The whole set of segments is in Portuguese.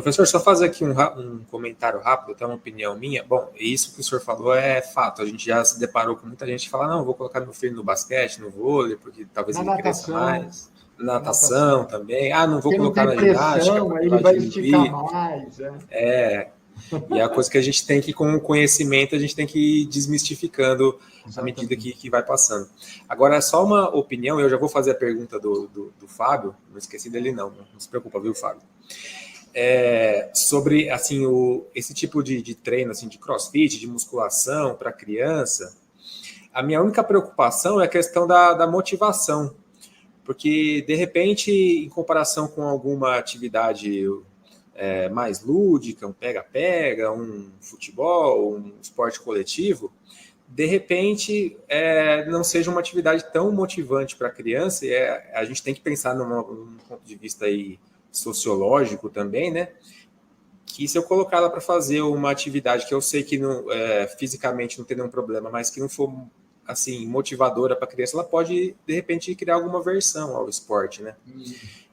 Professor, só fazer aqui um comentário rápido, até uma opinião minha. Bom, isso que o senhor falou é fato. A gente já se deparou com muita gente que fala, não, vou colocar meu filho no basquete, no vôlei, porque talvez na ele cresça mais. Na natação também. Ah, não vou Porque colocar não na tem ginástica, pressão, porque aí ele vai esticar diminuir. mais. E é a coisa que a gente tem que, com o conhecimento, a gente tem que ir desmistificando à medida Exatamente. que vai passando. Agora, é só uma opinião, eu já vou fazer a pergunta do Fábio, não esqueci dele não se preocupa, viu, Fábio? Sobre assim, esse tipo de treino assim, de crossfit, de musculação para criança, a minha única preocupação é a questão da motivação, porque de repente, em comparação com alguma atividade mais lúdica, um pega-pega, um futebol, um esporte coletivo, de repente não seja uma atividade tão motivante para a criança, e a gente tem que pensar num ponto de vista aí sociológico também, né? Que se eu colocar ela para fazer uma atividade que eu sei que não, fisicamente não tem nenhum problema, mas que não for assim motivadora para a criança, ela pode de repente criar alguma aversão ao esporte, né?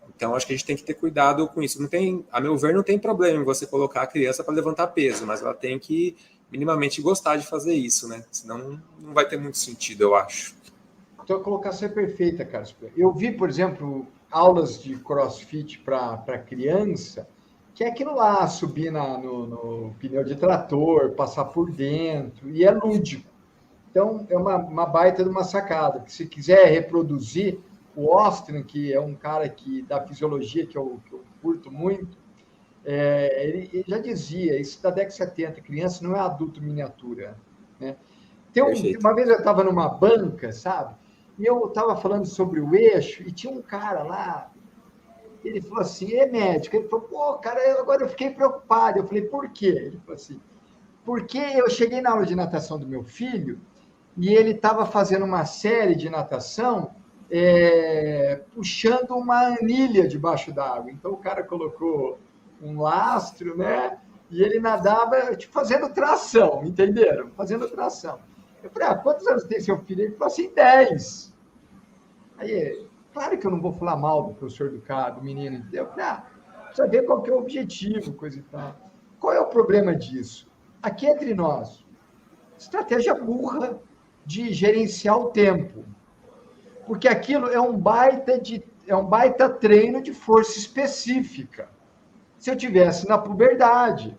Então acho que a gente tem que ter cuidado com isso. Não tem, a meu ver, não tem problema em você colocar a criança para levantar peso, mas ela tem que minimamente gostar de fazer isso, né? Senão não vai ter muito sentido, eu acho. Então, a colocação é perfeita, Carlos. Eu vi, por exemplo, aulas de crossfit para criança, que é aquilo lá, subir no pneu de trator, passar por dentro, e é lúdico. Então, é uma baita de uma sacada. Que se quiser reproduzir, o Austin, que é um cara da fisiologia que eu curto muito, ele já dizia, isso da década de 70, criança não é adulto miniatura, né? Uma vez eu estava numa banca, sabe? E eu estava falando sobre o eixo, e tinha um cara lá, ele falou assim, médico. Ele falou, pô, cara, agora eu fiquei preocupado. Eu falei, por quê? Ele falou assim, porque eu cheguei na aula de natação do meu filho, e ele estava fazendo uma série de natação, puxando uma anilha debaixo d'água. Então o cara colocou um lastro, né? E ele nadava, tipo, fazendo tração, entenderam? Fazendo tração. Eu falei, quantos anos tem seu filho? Ele falou assim, 10. Aí, claro que eu não vou falar mal do professor do menino, entendeu? Eu falei, precisa ver qual que é o objetivo, coisa e tal. Qual é o problema disso? Aqui entre nós, estratégia burra de gerenciar o tempo. Porque aquilo é um baita treino de força específica. Se eu tivesse na puberdade,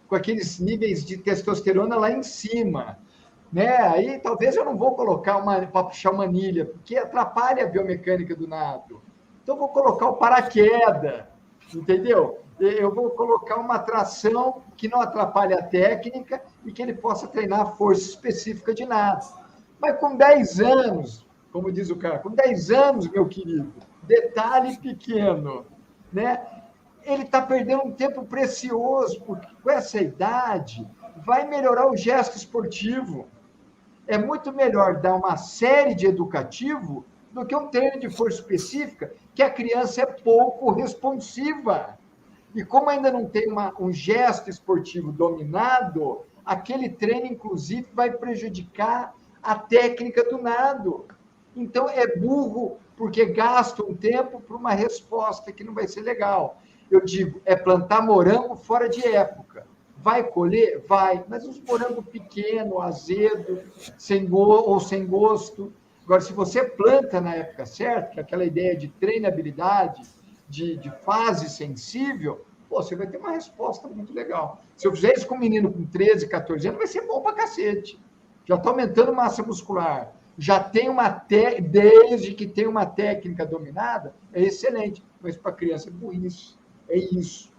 com aqueles níveis de testosterona lá em cima, né? Aí talvez eu não vou colocar para puxar uma anilha, porque atrapalha a biomecânica do nado. Então eu vou colocar o paraquedas, entendeu? Eu vou colocar uma tração que não atrapalhe a técnica e que ele possa treinar a força específica de nado. Mas com 10 anos, como diz o cara, com 10 anos, meu querido, detalhe pequeno, né? Ele está perdendo um tempo precioso, porque com essa idade vai melhorar o gesto esportivo. É muito melhor dar uma série de educativo do que um treino de força específica, que a criança é pouco responsiva. E como ainda não tem um gesto esportivo dominado, aquele treino, inclusive, vai prejudicar a técnica do nado. Então, é burro, porque gasta um tempo para uma resposta que não vai ser legal. Eu digo, é plantar morango fora de época. Vai colher? Vai, mas uns morangos pequeno, azedo, sem gosto. Agora, se você planta na época certa, que é aquela ideia de treinabilidade, de fase sensível, você vai ter uma resposta muito legal. Se eu fizer isso com um menino com 13, 14 anos, vai ser bom pra cacete. Já está aumentando massa muscular. Já tem desde que tem uma técnica dominada, é excelente. Mas para criança é burrice. É isso.